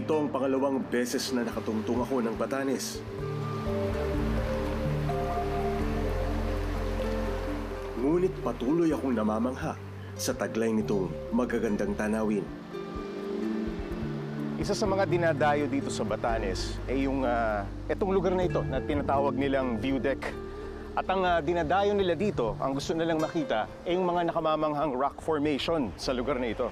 Ito ang pangalawang beses na nakatungtong ako ng Batanes. Ngunit patuloy akong namamangha sa taglay nitong magagandang tanawin. Isa sa mga dinadayo dito sa Batanes ay itong lugar na ito na tinatawag nilang view deck. At ang dinadayo nila dito, ang gusto nilang makita, ay yung mga nakamamanghang rock formation sa lugar na ito.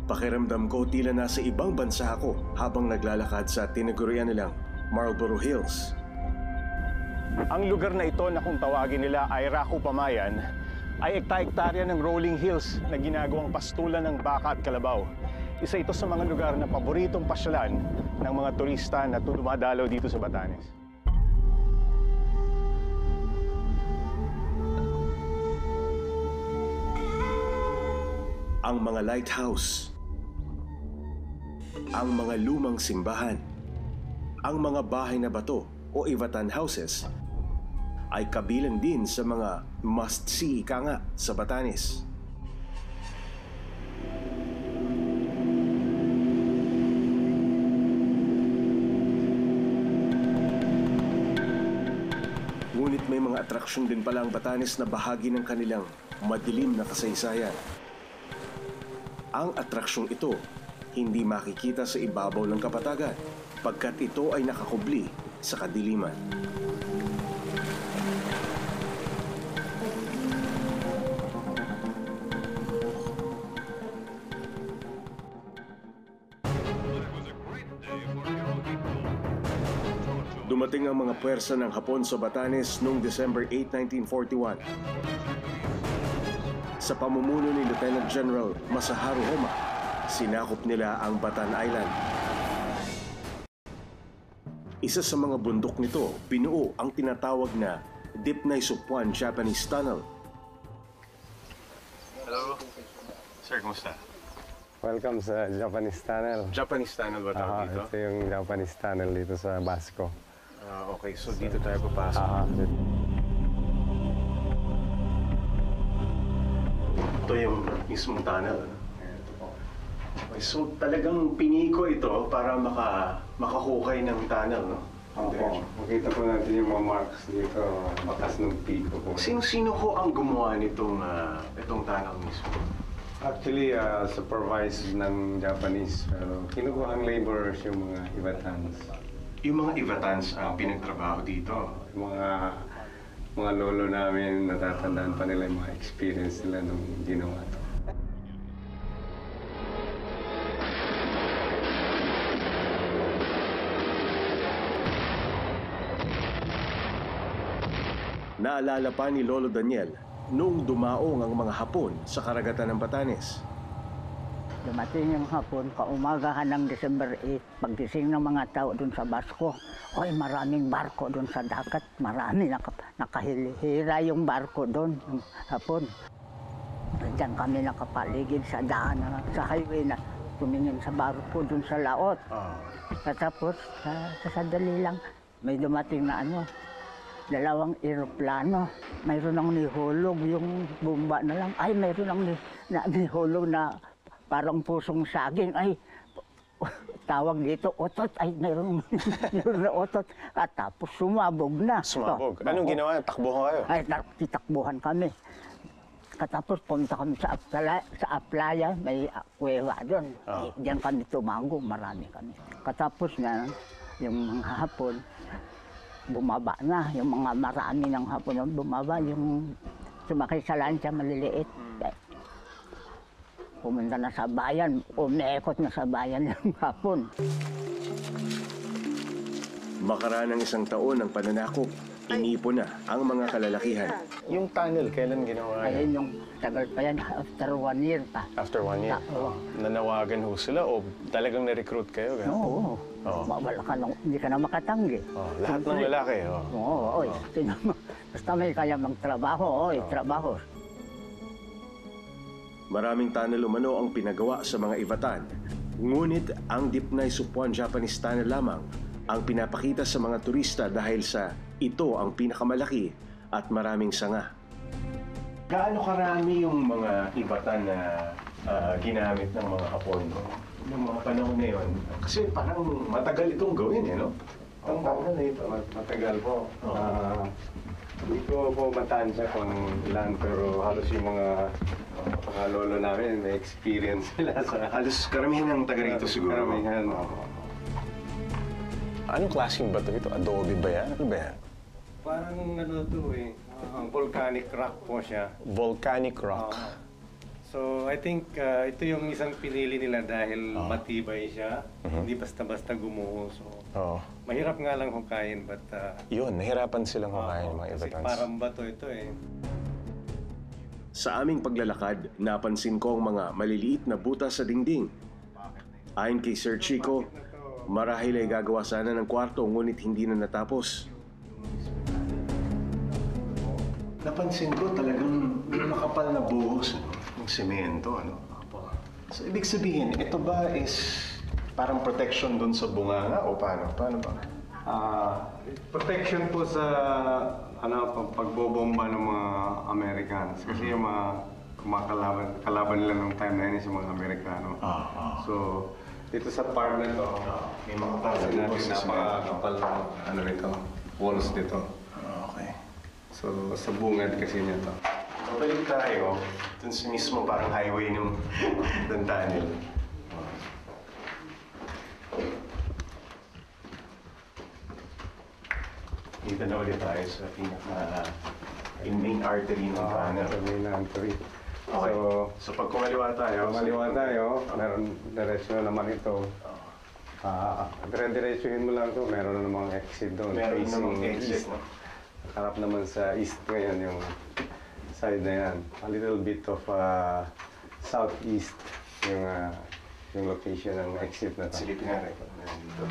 Pakiramdam ko tila nasa ibang bansa ako habang naglalakad sa tinagurian nilang Marlborough Hills. Ang lugar na ito na kung tawagin nila ay Raku Pamayan ay ekta-ektarya ng rolling hills na ginagawang pastulan ng baka at kalabaw. Isa ito sa mga lugar na paboritong pasyalan ng mga turista na dumadalaw dito sa Batanes. Ang mga lighthouse, ang mga lumang simbahan, ang mga bahay na bato o Ivatan houses ay kabilang din sa mga must-see ika nga sa Batanes. Ngunit may mga atraksyon din pala ang Batanes na bahagi ng kanilang madilim na kasaysayan. Ang atraksyong ito hindi makikita sa ibabaw ng kapatagan pagkat ito ay nakakubli sa kadiliman. Dumating ang mga puwersa ng Hapon sa Batanes noong December 8, 1941. Sa pamumuno ni Lieutenant General Masaharu Homa, sinakop nila ang Batan Island. Isa sa mga bundok nito, binuo ang tinatawag na Dipnay Supuan Japanese Tunnel. Hello. Sir, kumusta? Welcome sa Japanese Tunnel. Japanese Tunnel ba tawag dito? Ito yung Japanese Tunnel dito sa Basco. Okay, so dito tayo papasok. Ito yung mismong tunnel. Okay, so talagang piniko ito para makahukay ng tunnel, no? Opo. Makita po natin yung mga marks dito, bakas ng piko po. Sino ho ang gumawa nitong itong tunnel mismo? Actually, supervised ng Japanese, pero kinukuha ang laborers yung mga Ivatans. Yung mga Ivatans ang pinagtrabaho dito? Mga lolo namin, natatandaan pa nila yung mga experience nila nung ginawa ito. Naalala pa ni Lolo Daniel noong dumaong ang mga Hapon sa karagatan ng Batanes. Dumating yung hapon, kaumagahan ng December 8, paggising ng mga tao doon sa Basco. Oy, maraming barko doon sa dagat, marami nakahihira yung barko doon, yung hapon. Diyan kami nakapaligid sa daan, sa highway na tumingin sa barko doon sa laot. Tapos, sa sandali lang, may dumating na dalawang eroplano. Mayroon ang nihulog, yung bomba na lang. Ay, mayroon ang nihulog na parang pusong saging. Ay, tawag dito, otot. Ay, mayroon na otot. At tapos sumabog na. Sumabog? Anong ginawa? Takbuhan kayo? Ay, titakbuhan kami. Katapos punta kami sa Aplaya, may kuweba doon. Diyan kami tumago, marami kami. Katapos na, yung mga Hapon, bumaba na. Yung mga marami ng Hapon bumaba, yung sumakay sa lansya maliliit. Pumunta na sa bayan, umekot na sa bayan ng Hapon. Makaraan ng isang taon ng pananakop, Inipon na ang mga kalalakihan. Yung tunnel, kailan ginawa Ayun yung tagal pa yan, after 1 year pa. After 1 year? Oo. Nanawagan ho sila o talagang na-recruit kayo? Oo. Oo. Wala ka nang, hindi ka na makatanggi. Lahat ng lalaki? Oo, oy. Basta may kaya magtrabaho, oy, trabaho. Maraming tunnel umano ang pinagawa sa mga Ivatan. Ngunit ang Dipnay Supuan Japanese Tunnel lamang ang pinapakita sa mga turista dahil sa ito ang pinakamalaki at maraming sanga. Gaano karami yung mga Ivatan na ginamit ng mga Hapon noong mga panahon na yun? Kasi parang matagal itong gawin, no? Ang tagal na ito. Matagal po. Hindi ko po matansya kung ilan, pero halos yung mga lolo namin, may experience sila sa... Halos karamihan ng taga rito siguro. Karamihan. Anong klaseng bato ito? Adobe ba yan? Ano ba yan? Parang ano to volcanic rock po siya. Volcanic rock. So I think ito yung isang pinili nila dahil matibay siya. Hindi basta-basta gumuho. So mahirap nga lang hukayin, but... Yun, nahirapan silang hukayin ng mga Kasi Ivatans. parang bato ito Sa aming paglalakad, napansin ko ang mga maliliit na butas sa dingding. Ayon kay Sir Chico, marahil ay gagawa sana ng kwarto ngunit hindi na natapos. Napansin ko talagang makapal na buhos ng semento. So ibig sabihin, ito ba is parang protection doon sa bunganga o paano? Paano ba? Protection po sa pagbobomba ng mga Americans. Kasi yung mga kalaban nila nung time na yun yung mga Amerikano. So, dito sa part na to, may makapal na napakapal na rito, walls dito. Okay. So, sa bungad kasi niya to. Mabalik tayo dun sa mismo parang highway ng tunnel. Dito na ulit tayo sa yung main artery ng tunnel. Sa main artery. Okay. So pag kumaliwa tayo, meron diretso na naman ito. Dire-diretsuhin mo lang ito, meron na namang exit doon. Meron namang exit, east. Harap naman sa east ngayon yung side na yan. A little bit of southeast yung location ng exit na ito. silipin na rin. Dito.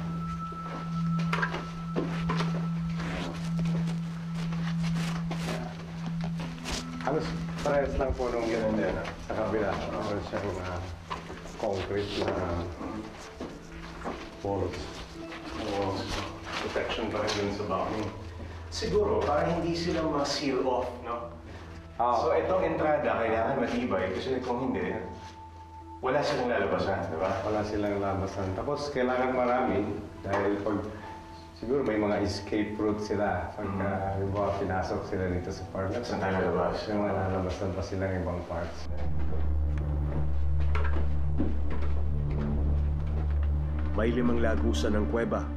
Halos parehas lang po nung Ganun din, sa kabila. Meron siyang concrete na walls. Protection pa rin dun sa backing. Siguro, para hindi sila ma-seal off, no? So itong entrada kailangan matibay kasi kung hindi, wala silang lalabasan, di ba? Wala silang labasan. Tapos kailangan marami dahil pag siguro may mga escape route sila. Pagka pinasok sila dito sa park. Saan tayo lalabas? Yung lalabasan pa silang ibang parts. May 5 lagusan ng kuweba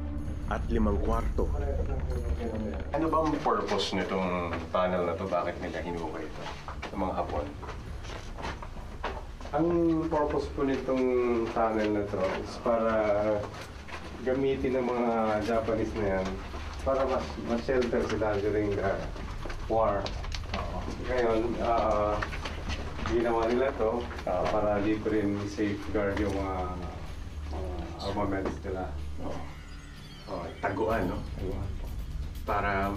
at 5 kwarto. Ano ba ang purpose nitong tunnel na to? Bakit nila hinukay ito? Ng mga Hapon? Ang purpose po nitong tunnel na to is para gamitin ng mga Japanese na yan para mas shelter sila during the war. Ngayon, ginawa nila to para dito rin safeguard yung mga armaments nila. Taguan, no? Para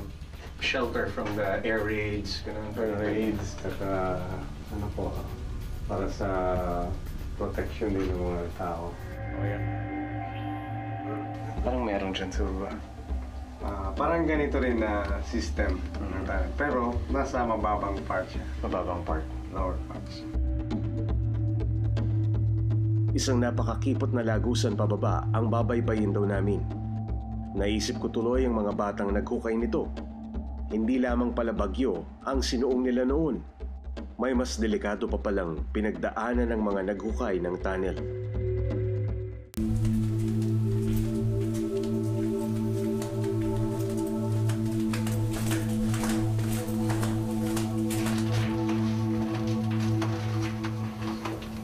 shelter from the air raids, ganun. Air raids, at para sa protection din ng mga tao. Parang meron dyan sa baba. Parang ganito rin na system. Pero nasa mababang part siya. Mababang part. Lower parts. Isang napakakipot na lagusan pababa ang babaybayin daw namin. Naisip ko tuloy ang mga batang naghukay nito. Hindi lamang pala bagyo ang sinuong nila noon. May mas delikado pa palang pinagdaanan ng mga naghukay ng tunnel.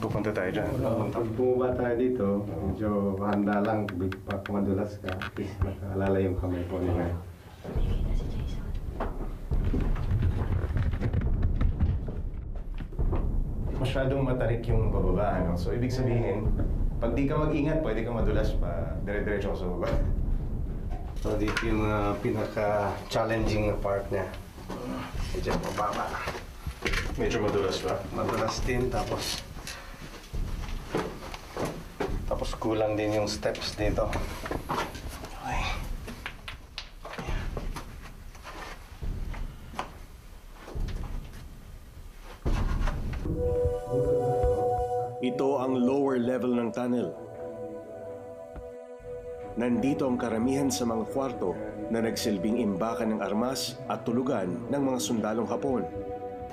Pupunta tayo dyan. Pag bumaba tayo dito, medyo handa lang. Pag madulas ka, at least nakaalala yung kamay ko nila. masyadong matarik yung bababa, no? So, ibig sabihin, pag di ka mag-ingat, pwede ka madulas pa dire-diretso sa baba. So, dito yung pinaka-challenging na part niya. Medyo mababa. Medyo madulas pa. Madulas din, tapos kulang din yung steps dito. Okay. Ito ang lower level ng tunnel. Nandito ang karamihan sa mga kwarto na nagsilbing imbakan ng armas at tulugan ng mga sundalong Hapon.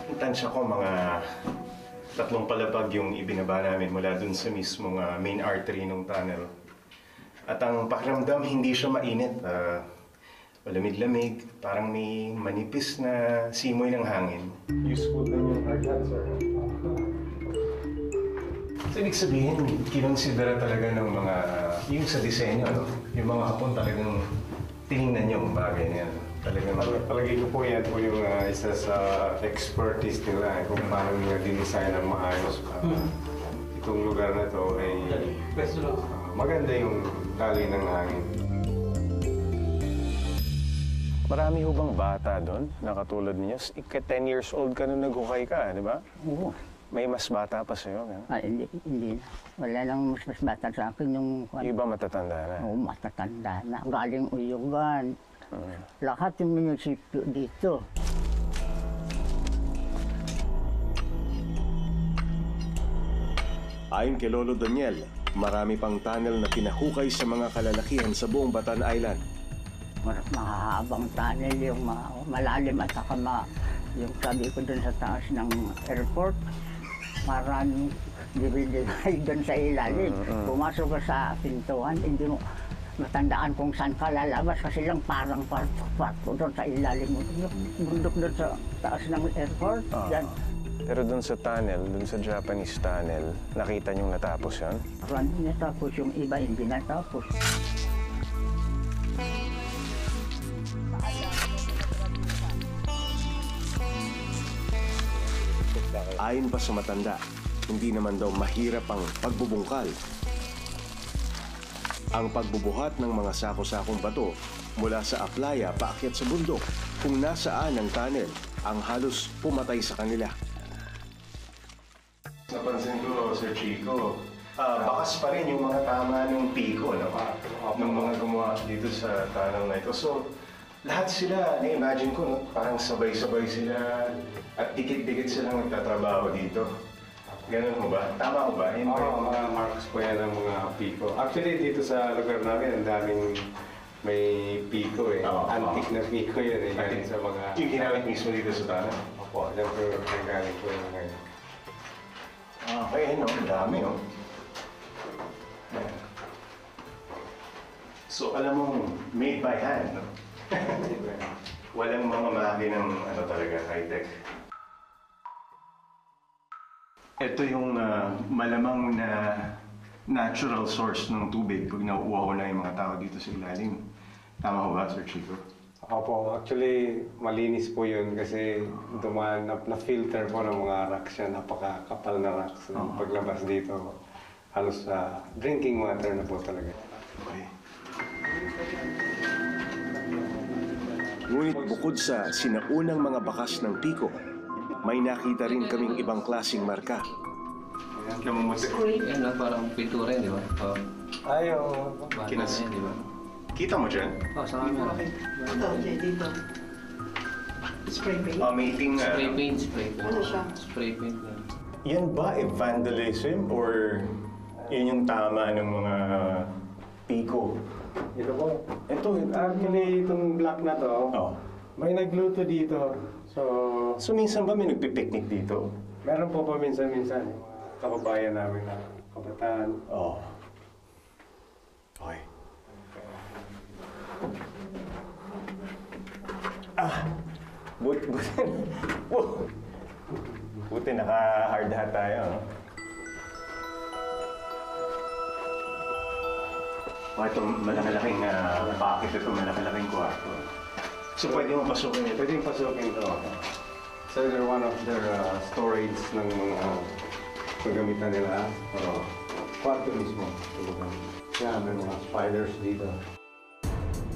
Ang tansya ko, mga 3 palapag yung ibinaba namin mula dun sa mismong main artery ng tunnel. At ang pakiramdam, hindi siya mainit. Malamig-lamig, parang may manipis na simoy ng hangin. Useful din yung hard hat, sir. So, ibig sabihin, kinonsidera talaga ng mga, yung sa disenyo, no? Yung mga Hapon talagang tinignan yung bagay na yan. Talagang... Palagi ko po yan po yung isa sa expertise nila kung paano nila dinesign ang maayos. Itong lugar na to ay maganda yung daloy ng hangin. Marami ho bang bata doon na katulad niyo? 10 years old ka nung naghukay ka, di ba? Oo. May mas bata pa sa'yo, gano'n? Hindi na. Wala lang mas bata sa akin yung... Yung iba matatanda na. Oo, matatanda na. Galing Uyugan. Lahat yung munisipyo dito. Ayon kay Lolo Daniel, marami pang tunnel na pinahukay sa mga kalalakihan sa buong Batan Island. Mahahabang tunnel yung malalim at saka yung sabi ko dun sa taas ng airport. Maraming dividenay doon sa ilalim. Pumasok ka sa pintuan, hindi mo matandaan kung saan ka lalabas kasi lang parang kwarto doon sa ilalim mo. Yung bundok doon sa taas ng airport, yan. Pero doon sa tunnel, doon sa Japanese tunnel, nakita niyong natapos yan? Parang natapos, yung iba hindi natapos. Ayon pa sa matanda, hindi naman daw mahirap ang pagbubungkal. Ang pagbubuhat ng mga sako-sakong bato mula sa aplaya paakyat sa bundok kung nasaan ang tunnel ang halos pumatay sa kanila. Napansin ko, Sir Chico, bakas pa rin yung mga tama ng piko, no? Ng mga gumawa dito sa tunnel na ito. So, lahat sila, na-imagine ko, no? Parang sabay-sabay sila at dikit-dikit silang nagtatrabaho dito. Ganun mo ba? Tama mo ba? Oo, mga marks po yan ng mga piko. Actually, dito sa lugar namin, ang daming may piko eh. Antique na piko yan eh. Galing sa mga... Yung ginamit mismo dito sa tunnel? Opo, alam ko yung galing po yung ngayon. Okay, no? Ang dami, no? So, alam mo, made by hand, no? Walang mga makinang ano talaga, high-tech. Ito yung malamang na natural source ng tubig pag nauuhaw na yung mga tao dito sa ilalim. Tama ko ba, Sir Chico? Opo, actually malinis po yun kasi dumaan na-filter po ng mga rocks yan. Napakakapal na rocks. Paglabas dito, halos drinking water na po talaga. Okay. Ngunit bukod sa sinaunang mga bakas ng piko, may nakita rin kaming ibang klaseng marka. Namumuti. Yan lang, parang pintura yun, di ba? Ayaw. Kinas- Yan, di ba? Kita mo dyan? Sa camera. Ito, dito. Spray paint. Amazing. Spray paint, spray paint. Ano siya? Spray paint lang. Yan ba vandalism or yun yung tama ng mga piko? Ito po. Ito, actually itong black na to, may nagluto dito. So minsan ba may nagpipiknik dito? Meron po paminsan-minsan yung mga kababayan namin na kabataan. Oo. Okay. Buti naka-hard hat tayo, no? Itong malaki-laking packet ito, malaki-laking kwarto. So pwede mo pasukin ito? Pwede yung pasukin ito. So they're one of their storage ng mga paggamitan nila. Kwarto mismo. Kaya may mga spiders dito.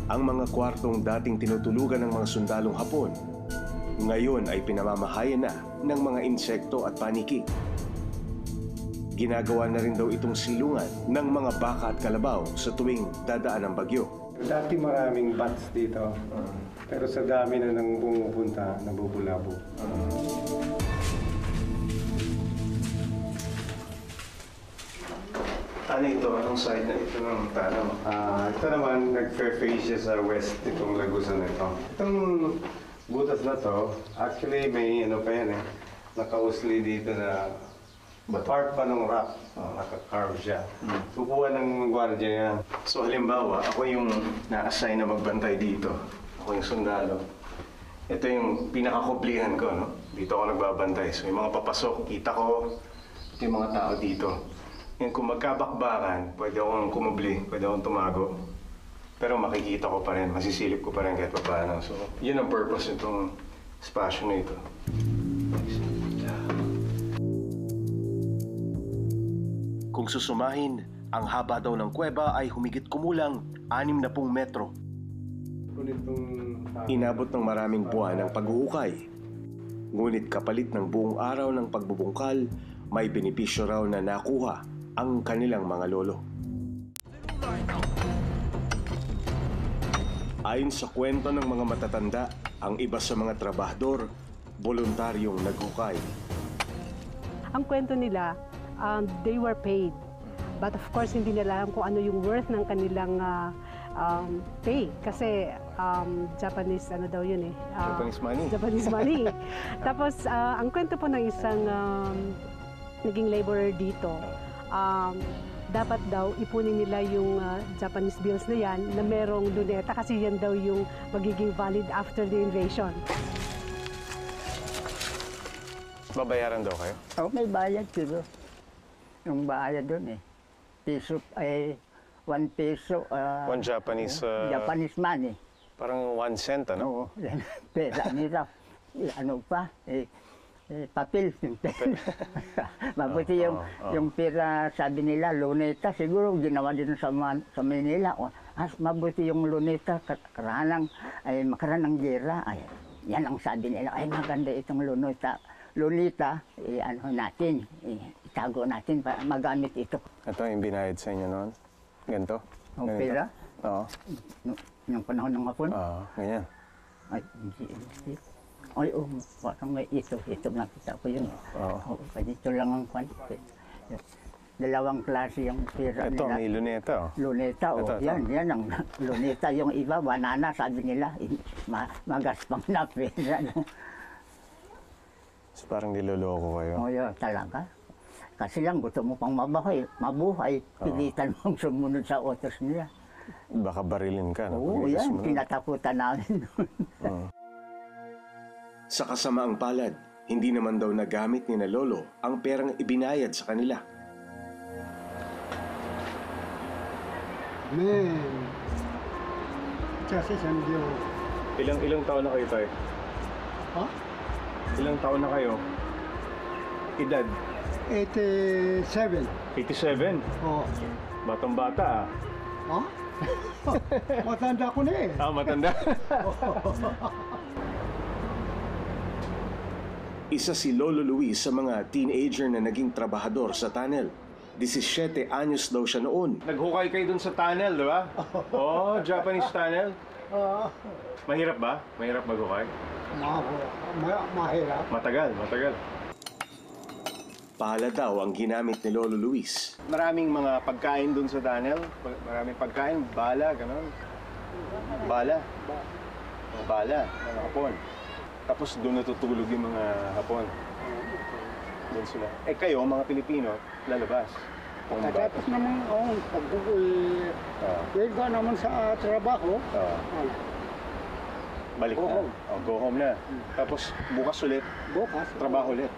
Ang mga kwartong dating tinutulugan ng mga sundalong Hapon, ngayon ay pinamamahayan na ng mga insekto at paniki. Ginagawa na rin daw itong silungan ng mga baka at kalabaw sa tuwing dadaan ang bagyo. Dati maraming bats dito. Pero sa dami na nang pumupunta, nabubulabo. Ano ito? Anong side na ito ng tanong? Ito naman, nag-face siya sa west itong lagusan na ito. Itong butas na to, actually may ano pa yan eh. Nakausli dito na part pa ng rock. Naka-carve siya. Kukuha ng gwardiya yan. So halimbawa, ako yung na-assign na magbantay dito. Ako yung sundalo. Ito yung pinakakublihan ko, no? Dito ako nagbabantay. So yung mga papasok, kita ko, ito yung mga tao dito. Yan, kung magkabakbakan, pwede akong kumubli, pwede akong tumago. Pero makikita ko pa rin, masisilip ko pa rin kahit paano. So, yun ang purpose nitong espasyo na ito. Kung susumahin, ang haba daw ng kuweba ay humigit kumulang 60 metro. Inabot ng maraming buwan ang paghuhukay. Ngunit kapalit ng buong araw ng pagbubungkal, may benepisyo raw na nakuha ang kanilang mga lolo. Ayon sa kwento ng mga matatanda, ang iba sa mga trabahador, voluntaryong naghukay. Ang kwento nila, they were paid. But of course, hindi nila alam kung ano yung worth ng kanilang pay. Kasi Japanese, ano daw yun eh. Japanese money. Japanese money. Tapos, ang kwento po ng isang naging laborer dito, dapat daw ipunin nila yung Japanese bills na yan na merong luneta kasi yan daw yung magiging valid after the invasion. Babayaran daw kayo? Oh, may bayad siguro. Yung bayad doon eh. Piso, ay 1 peso. 1 Japanese... Japanese money. Parang 1 cent, ano? Oo. Pera nila. Ano pa? Papel. Mabuti yung pera, sabi nila, luneta. Siguro ginawa din sa Manila. Mabuti yung luneta, makaran ng gera. Ay, yan ang sabi nila. Ay, maganda itong luneta. Lunita, ano natin, itago natin para magamit ito. Ito yung binayad sa inyo noon? Ganito? Ang pera? Oo. Yung panahon ng Hapon? Oo, ganyan. Ay, hindi. Ay, parang ito nakita ko yun. Oo. Dito lang ang kwan. Dalawang klase yung pera Ito, nila. may luneta, oh. Luneta, Ito. yan ang luneta. Yung iba, banana, sabi nila, magaspang na pera. So, parang niloloko kayo. Yan, talaga. Kasi lang, gusto mo pang mabuhay, pilitan mong sumunod sa utos nila. Baka barilin ka, no? Oo, yan, tinatakutan namin. Sa kasamaang palad, hindi naman daw nagamit ni na Lolo ang perang ibinayad sa kanila. Man, kasi sandiyo. Ilang taon na kayo, Tay? Ha? Ilang taon na kayo? Edad? 87. 87? Oh. Batang-bata, Ha? Matanda ko na eh. matanda. Isa si Lolo Luis sa mga teenager na naging trabahador sa tunnel. 17 anyos daw siya noon. Naghukay kayo dun sa tunnel, di ba? Oh, Japanese tunnel. Mahirap ba? Mahirap maghukay? Mahirap. Matagal. Pala daw ang ginamit ni Lolo Luis. Maraming mga pagkain dun sa tunnel. Maraming pagkain, bala, gano'n. Bala. Mga Hapon. Tapos doon natutulog yung mga Hapon. Doon sila. Kayo, mga Pilipino, lalabas. Tapos naman, pwede ka naman sa trabaho. Balik Go na. home. Go home na. Tapos bukas ulit, Bukas. trabaho ulit.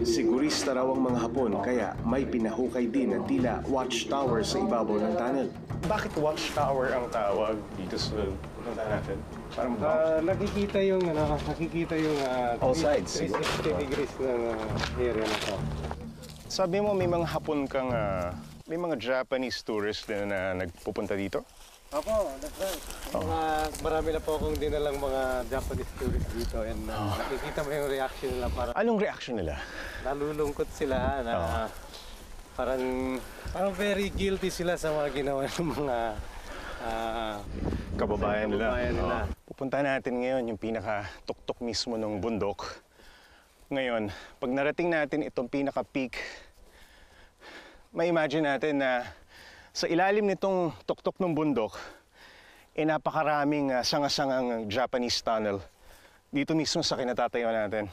Sigurista raw ang mga Hapon kaya may pinahukay din ang tila watchtower sa ibabaw ng tunnel. Bakit watchtower ang tawag dito sa punta natin? Parang Nakikita yung All sides. 360 degrees ng area na to. Sabi mo may mga Hapon kang, may mga Japanese tourists din na nagpupunta dito? Opo, that's right. Marami na po akong dinalang mga Japanese tourists dito and nakikita mo yung reaction nila parang Anong reaction nila? nalulungkot sila na parang very guilty sila sa mga ginawa ng mga Kababayan nila. nila. Pupunta natin ngayon yung pinaka-tuktok mismo ng bundok. Ngayon, pag narating natin itong pinaka-peak, may imagine natin na sa ilalim nitong tuktok ng bundok, napakaraming sanga-sangang Japanese tunnel. Dito mismo sa kinatatayuan natin.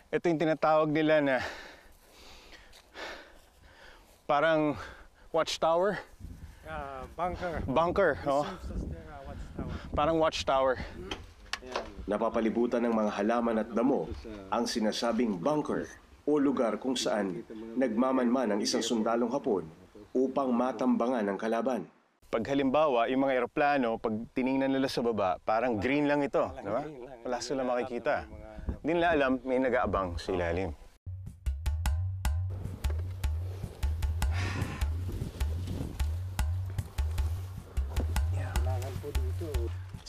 Ito yung tinatawag nila na parang watchtower. Bunker, oh. Parang watchtower. Napapalibutan ng mga halaman at damo ang sinasabing bunker o lugar kung saan nagmamanman ang isang sundalong Hapon upang matambangan ang kalaban. Pag halimbawa, yung mga eroplano, pag tiningnan nila sa baba, parang green lang ito, di ba? Wala sila makikita. Hindi nila alam, may nag-aabang sa ilalim.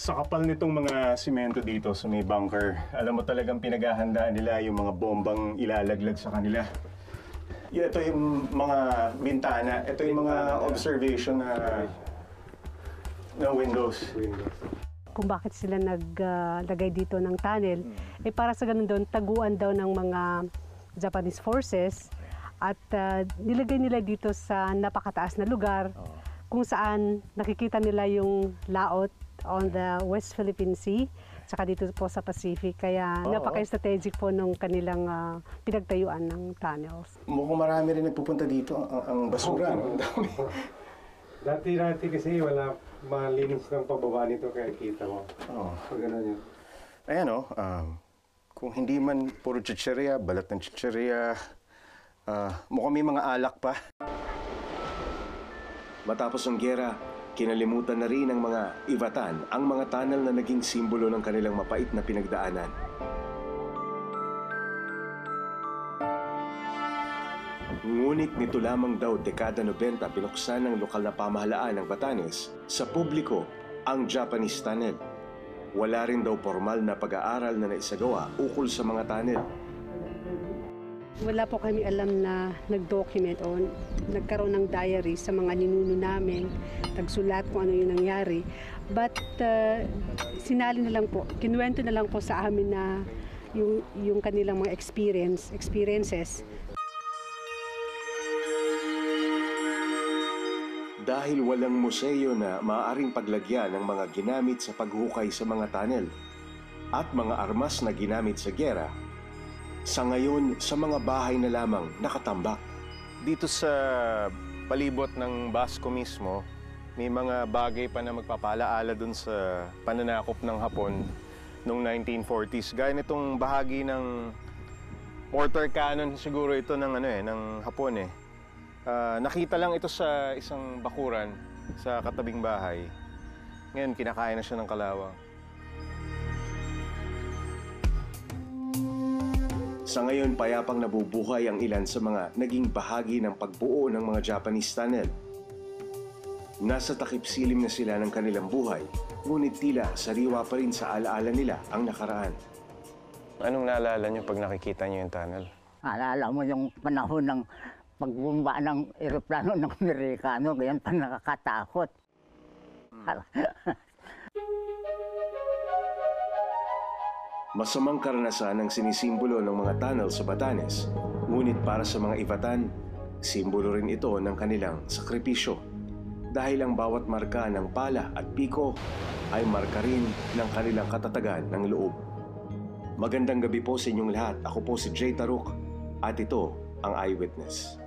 Sa kapal nitong mga simento dito sa may bunker, alam mo talagang pinaghahandaan nila yung mga bombang ilalaglag sa kanila. Ito yung mga bintana, ito yung mga observation na windows. Kung bakit sila naglagay dito ng tunnel, para sa ganun doon, taguan daw ng mga Japanese forces at nilagay nila dito sa napakataas na lugar kung saan nakikita nila yung laot on the West Philippine Sea, saka dito po sa Pacific. Kaya napaka-strategic po nung kanilang pinagtayuan ng tunnels. Mukhang marami rin nagpupunta dito ang basura. Ang dami. Dati kasi wala malinis ng pababa nito kaya kita mo. Pag gano'n yun. Ayan kung hindi man puro chicheria, balat ng chicheria, mukhang may mga alak pa. Matapos ang giyera, kinalimutan na rin ng mga Ivatan ang mga tunnel na naging simbolo ng kanilang mapait na pinagdaanan. Ngunit nito lamang daw dekada 90 binuksan ng lokal na pamahalaan ng Batanes sa publiko ang Japanese tunnel. Wala rin daw formal na pag-aaral na naisagawa ukol sa mga tunnel. Wala po kami alam na nag-document o nagkaroon ng diary sa mga ninuno namin, nagsulat kung ano yung nangyari. But sinali na lang po, kinuwento na lang po sa amin na yung kanilang mga experiences. Dahil walang museo na maaaring paglagyan ng mga ginamit sa paghukay sa mga tunnel at mga armas na ginamit sa giyera, sa ngayon, sa mga bahay na lamang nakatambak. Dito sa palibot ng Basco mismo, may mga bagay pa na magpapalaala dun sa pananakop ng Hapon noong 1940s. Gaya nitong bahagi ng mortar cannon siguro ito ng ng Hapon . Nakita lang ito sa isang bakuran sa katabing bahay. Ngayon, kinakain na siya ng kalawang. Sa ngayon, payapang nabubuhay ang ilan sa mga naging bahagi ng pagbuo ng mga Japanese tunnel. Nasa takip silim na sila ng kanilang buhay, ngunit tila sariwa pa rin sa alaala nila ang nakaraan. Anong naalala niyo pag nakikita niyo yung tunnel? Alala mo yung panahon ng pagbumba ng eroplano ng Amerikano, ganyan pa nakakatakot. Masamang karanasan ang sinisimbolo ng mga tunnel sa Batanes, ngunit para sa mga Ivatan, simbolo rin ito ng kanilang sakripisyo. Dahil ang bawat marka ng pala at piko ay marka rin ng kanilang katatagan ng loob. Magandang gabi po sa inyong lahat. Ako po si Jay Taruk at ito ang Eyewitness.